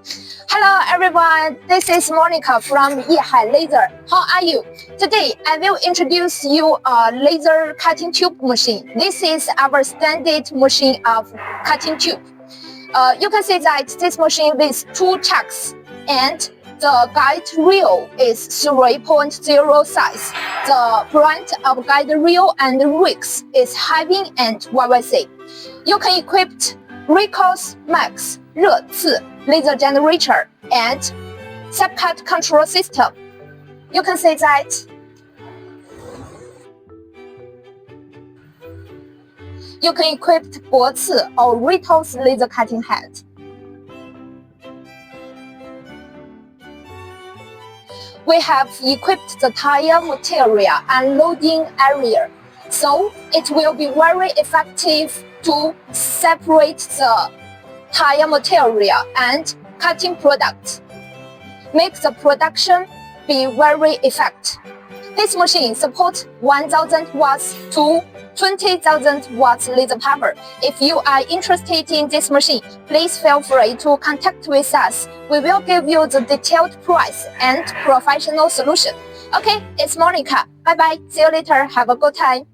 Hello everyone, this is Monica from Yihai Laser. How are you? Today I will introduce you a laser cutting tube machine. This is our standard machine of cutting tube. You can see that this machine with two chucks and the guide reel is 3.0 size. The brand of guide reel and rigs is Yihai and YYC. You can equip Recoils Max 热刺 laser generator and subcut control system. You can see that you can equip 博刺 or Recoils laser cutting head. We have equipped the tire material and loading area, so it will be very effective to separate the tire material and cutting product. Make the production be very effective. This machine supports 1000 watts to 20,000 watts laser power. If you are interested in this machine, please feel free to contact with us. We will give you the detailed price and professional solution. Okay, it's Monica. Bye bye. See you later. Have a good time.